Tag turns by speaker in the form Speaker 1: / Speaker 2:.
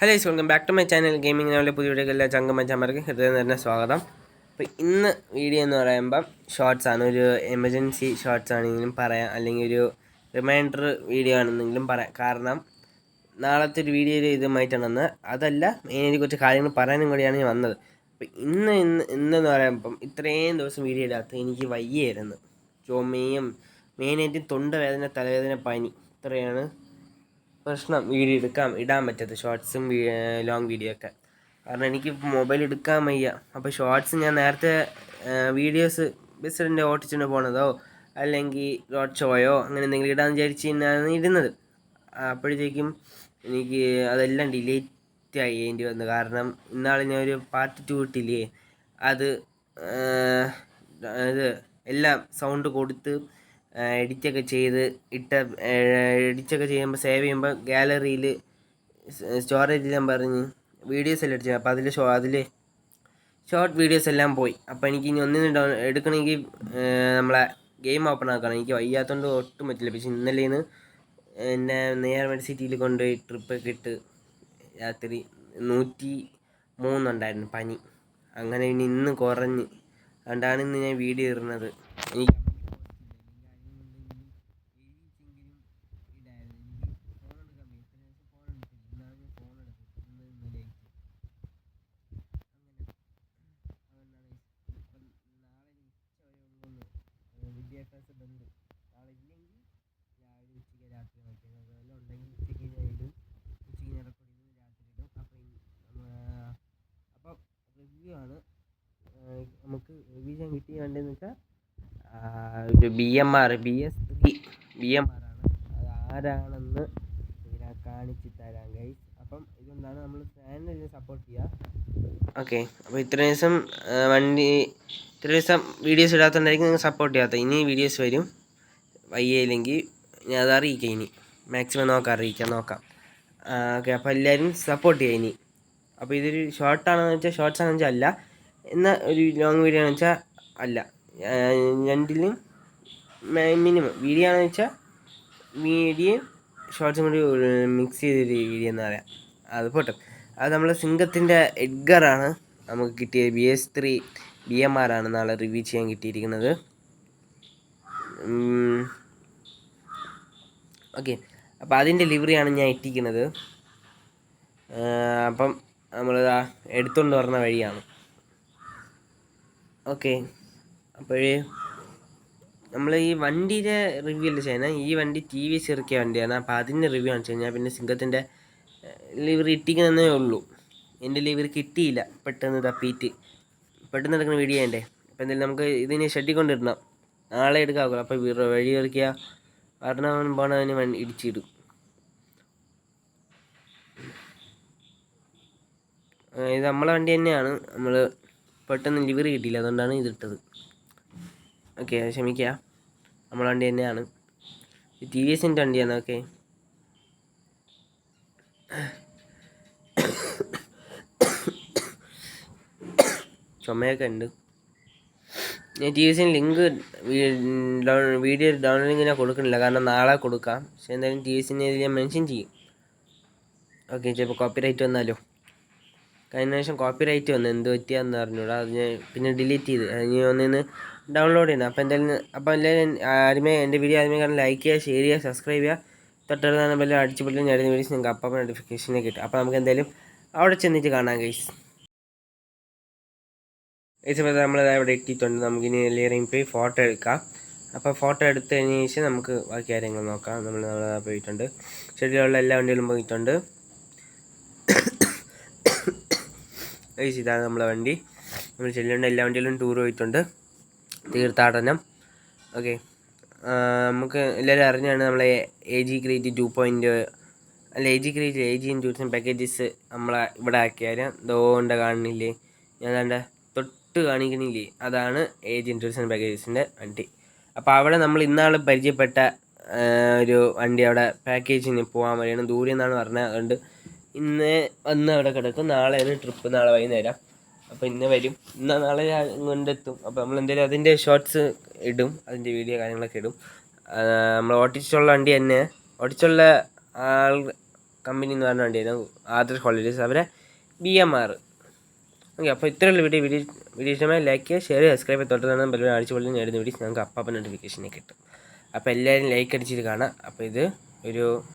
Speaker 1: Hello welcome back to my channel gaming ലെവലിലെ പുതിയ വീഡിയോകളിലെ ചങ്കമ്മച്ചാമാർക്ക് ഹൃദയം തന്നെ സ്വാഗതം. അപ്പോൾ ഇന്ന് വീഡിയോ എന്ന് പറയുമ്പം ഷോർട്സാണ്, ഒരു എമർജൻസി ഷോർട്സ് ആണെങ്കിലും പറയാം, അല്ലെങ്കിൽ ഒരു റിമൈൻഡർ വീഡിയോ ആണെന്നെങ്കിലും പറയാം. കാരണം നാളത്തെ ഒരു വീഡിയോയിൽ ഇതുമായിട്ടാണ് അതല്ല, മെയിനായിട്ട് കുറച്ച് കാര്യങ്ങൾ പറയാനും കൂടിയാണ് ഞാൻ വന്നത്. അപ്പോൾ ഇന്നെന്ന് പറയുമ്പം ഇത്രയും ദിവസം വീഡിയോ ഇടാത്ത എനിക്ക് വയ്യായിരുന്നു. ചുമയും മെയിനായിട്ട് തൊണ്ടവേദന, തലവേദന, പനി, ഇത്രയാണ് പ്രശ്നം. വീഡിയോ ഇടാൻ പറ്റത്ത്, ഷോർട്സും ലോങ് വീഡിയോ ഒക്കെ. കാരണം എനിക്ക് മൊബൈൽ എടുക്കാൻ വയ്യ. അപ്പോൾ ഷോർട്സ് ഞാൻ നേരത്തെ വീഡിയോസ് ബസ്സിൻ്റെ ഓട്ടിച്ചുകൊണ്ട് പോണതോ അല്ലെങ്കിൽ റോഡ് ഷോയോ അങ്ങനെ എന്തെങ്കിലും ഇടാൻ വിചാരിച്ച് തന്നെയാണ് ഇടുന്നത്. അപ്പോഴത്തേക്കും എനിക്ക് അതെല്ലാം ഡിലീറ്റ് ചെയ്യേണ്ടി വന്നു. കാരണം ഇന്നാൾ ഞാൻ ഒരു പാർട്ട് 2 ഇട്ടില്ലേ, അത് ഇത് എല്ലാം സൗണ്ട് കൊടുത്ത് എഡിറ്റൊക്കെ ചെയ്ത് എഡിറ്റൊക്കെ ചെയ്യുമ്പോൾ സേവ് ചെയ്യുമ്പോൾ ഗാലറിയിൽ സ്റ്റോറേജ് ഞാൻ പറഞ്ഞ് വീഡിയോസ് എല്ലാം എടുത്തു. അപ്പോൾ അതിൽ ഷോർട്ട് വീഡിയോസ് എല്ലാം പോയി. അപ്പോൾ എനിക്ക് ഇനി ഒന്നിനും എടുക്കണമെങ്കിൽ നമ്മളെ ഗെയിം ഓപ്പൺ ആക്കണം. എനിക്ക് വയ്യാത്തതുകൊണ്ട് ഒട്ടും പറ്റില്ല. പക്ഷേ ഇന്നലേന്ന് എന്നെ നേരെ സിറ്റിയിൽ കൊണ്ടുപോയി ട്രിപ്പൊക്കെ ഇട്ട് രാത്രി 103 ഉണ്ടായിരുന്നു പനി. അങ്ങനെ പിന്നെ ഇന്ന് കുറഞ്ഞ്, അതുകൊണ്ടാണ് ഇന്ന് ഞാൻ വീഡിയോ ഇടുന്നത്. എനിക്ക് വിദ്യാഭ്യാസ ബന്ധു നാളെ ഇല്ലെങ്കിൽ രാവിലെ ഉച്ചയ്ക്ക് രാത്രി നോക്കിയത്, അതുപോലെ ഉണ്ടെങ്കിൽ ഉച്ചയ്ക്ക് ഞാൻ ഇടും, ഉച്ചയ്ക്ക് ഞാൻ റെക്കോർഡ് ചെയ്ത് രാത്രി ഇടും. അപ്പം റിവ്യൂ ആണ്. നമുക്ക് റിവ്യൂ ചെയ്യാൻ കിട്ടിയ വേണ്ടതെന്ന് വെച്ചാൽ ഒരു BS3 ആണ്. അത് ആരാണെന്ന് ഞാൻ കാണിച്ച് തരാം ഗൈസ്. അപ്പം ഇതുകൊണ്ടാണ് നമ്മൾ ചാനലിനെ സപ്പോർട്ട് ചെയ്യുക. ഓക്കെ, അപ്പോൾ ഇത്ര ദിവസം വീഡിയോസ് ഇടാത്തതുകൊണ്ടായിരിക്കും നിങ്ങൾ സപ്പോർട്ട് ചെയ്യാത്ത. ഇനി വീഡിയോസ് വരും, വയ്യയില്ലെങ്കിൽ ഞാൻ അത് അറിയിക്കാം. ഇനി മാക്സിമം അറിയിക്കാം. ഓക്കെ, അപ്പോൾ എല്ലാവരും സപ്പോർട്ട് ചെയ്യുക ഇനി. അപ്പോൾ ഇതൊരു ഷോർട്ടാണെന്ന് വെച്ചാൽ ഷോർട്സ് ആണെന്ന് വെച്ചാൽ അല്ല, എന്നാൽ ഒരു ലോങ് വീഡിയോ ആണെന്ന് വെച്ചാൽ അല്ല. രണ്ടിലും മിനിമം വീഡിയോ ആണെന്ന് വെച്ചാൽ വീഡിയോയും ഷോർട്സും കൂടി മിക്സ് ചെയ്തൊരു വീഡിയോ എന്ന് പറയാം. അത് പോട്ടെ. അത് നമ്മൾ സിംഗത്തിൻ്റെ എഡ്ഗറാണ് നമുക്ക് കിട്ടിയത്. BS3 BMR ആണ് നാളെ റിവ്യൂ ചെയ്യാൻ കിട്ടിയിരിക്കുന്നത്. ഓക്കെ, അപ്പോൾ അതിൻ്റെ ലിവറിയാണ് ഞാൻ ഇട്ടിരിക്കുന്നത്. അപ്പം നമ്മൾ എടുത്തുകൊണ്ട് വരുന്ന വഴിയാണ്. ഓക്കെ, അപ്പോഴേ നമ്മൾ ഈ വണ്ടിയുടെ റിവ്യൂ അല്ല ചെയ്യുന്നത്. ഈ വണ്ടി TVS ഇറക്കിയ വണ്ടിയാണ്. അപ്പോൾ അതിൻ്റെ റിവ്യൂ ആണ് ചെയ്യുന്നത്. പിന്നെ സിംഗത്തിൻ്റെ ലിവറി ഇട്ടിക്കുന്നതേ ഉള്ളൂ. എൻ്റെ ലിവറി കിട്ടിയില്ല, പെട്ടെന്ന് തപ്പിയിട്ട് പെട്ടെന്ന് എടുക്കുന്ന വീഡിയോ ചെയ്യണ്ടേ. അപ്പോൾ എന്തായാലും നമുക്ക് ഇതിനെ ഷെഡിൽ കൊണ്ടിടണം, നാളെ എടുക്കാമല്ലോ. അപ്പോൾ വഴി ഇറക്കിയ പറഞ്ഞവൻ പോണവന് ഇടിച്ചിടും. ഇത് നമ്മളെ വണ്ടി തന്നെയാണ്, നമ്മൾ പെട്ടെന്ന് ലിവറി കിട്ടിയില്ല, അതുകൊണ്ടാണ് ഇതിട്ടത്. ഓക്കെ, ക്ഷമിക്കുക, നമ്മളെ വണ്ടി തന്നെയാണ്, TVSൻ്റെ വണ്ടിയാണ്. ഓക്കെ, ചുമയൊക്കെ ഉണ്ട്. ഞാൻ TVSൻ്റെ ലിങ്ക് വീഡിയോ ഡൗൺലോഡിങ് ഞാൻ കൊടുക്കുന്നില്ല, കാരണം നാളെ കൊടുക്കാം. പക്ഷേ എന്തായാലും TVSനെ ഞാൻ മെൻഷൻ ചെയ്യും. ഓക്കെ, ചിലപ്പോൾ കോപ്പിറൈറ്റ് വന്നാലോ. കഴിഞ്ഞ പ്രാവശ്യം കോപ്പിറൈറ്റ് വന്നു, എന്ത് പറ്റിയാന്ന് അറിഞ്ഞൂടാ. അത് ഞാൻ പിന്നെ ഡിലീറ്റ് ചെയ്ത് ഇനി ഒന്നിന്ന് ഡൗൺലോഡ് ചെയ്യണം. അപ്പോൾ എല്ലാവരും ആദ്യമേ എൻ്റെ വീഡിയോ കാരണം ലൈക്ക് ചെയ്യുക, ഷെയർ ചെയ്യുക, സബ്സ്ക്രൈബ് ചെയ്യുക, തൊട്ടടുത്ത് ബെല്ലും അടിച്ചു പൊട്ടി ഞാൻ വീഡിയോസ് നിങ്ങൾക്ക് അപ്പം നോട്ടിഫിക്കേഷനെ കിട്ടും. അപ്പോൾ നമുക്ക് എന്തായാലും അവിടെ ചെന്നിട്ട് കാണാം ഗൈസ്. ഈ സമയത്ത് നമ്മൾ ഇവിടെ എത്തിയിട്ടുണ്ട്. നമുക്കിനി എല്ലാവരെയും പോയി ഫോട്ടോ എടുക്കാം. അപ്പോൾ ഫോട്ടോ എടുത്തതിന് ശേഷം നമുക്ക് ബാക്കി കാര്യങ്ങൾ നോക്കാം. നമ്മൾ പോയിട്ടുണ്ട്, ഷെഡിലുള്ള എല്ലാ വണ്ടികളും പോയിട്ടുണ്ട്. ഇതാണ് നമ്മളെ വണ്ടി. നമ്മൾ ചെല്ലേണ്ട എല്ലാ വണ്ടിയിലും ടൂർ പോയിട്ടുണ്ട്, തീർത്ഥാടനം. ഓക്കെ, നമുക്ക് എല്ലാവരും അറിഞ്ഞാണ് നമ്മളെ AG ക്രിയേറ്റ് 2.0 അല്ല AG ടൂറിസം പാക്കേജസ് നമ്മളെ ഇവിടെ ആക്കിയാലും ദോണ്ട കാണുന്നില്ലേ, ഞാൻ കണ്ട തൊട്ട് കാണിക്കണില്ലേ, അതാണ് AG ടൂറിസം പാക്കേജസിൻ്റെ വണ്ടി. അപ്പോൾ അവിടെ നമ്മൾ ഇന്നാൾ പരിചയപ്പെട്ട ഒരു വണ്ടി അവിടെ പാക്കേജിന് പോകാൻ വഴിയാണ്, ദൂരെ എന്നാണ് പറഞ്ഞത്. അതുകൊണ്ട് ഇന്ന് വന്ന് അവിടെ കിടക്കും. നാളെ ഒരു ട്രിപ്പ്, നാളെ വൈകുന്നേരം. അപ്പോൾ ഇന്ന് വരും, നാളെ കൊണ്ടെത്തും. അപ്പോൾ നമ്മൾ എന്തായാലും അതിൻ്റെ ഷോർട്സ് ഇടും, അതിൻ്റെ വീഡിയോ കാര്യങ്ങളൊക്കെ ഇടും. നമ്മൾ ഓടിച്ചുള്ള വണ്ടി തന്നെ, ഓടിച്ചുള്ള കമ്പനി എന്ന് പറഞ്ഞ വണ്ടിയായിരുന്നു ആദർശ് ഹോളിഡേയ്സ്, അവരെ BMR. ഓക്കെ, അപ്പോൾ ഇത്രയുള്ള വീഡിയോ ഇഷ്ടമായി ലൈക്ക് ചെയ്യുക, ഷെയർ ചെയ്യുക, സബ്സ്ക്രൈബ് ചെയ്ത് തൊട്ട് തന്നെ ബെല്ലിൽ അടിച്ച് പൊളിച്ച് നേടുന്ന വീഡിയോസ് ഞങ്ങൾക്ക് അപ്പം നോട്ടിഫിക്കേഷനെ കിട്ടും. അപ്പോൾ എല്ലാവരും ലൈക്ക് അടിച്ചിട്ട് കാണാം. അപ്പോൾ ഇത് ഒരു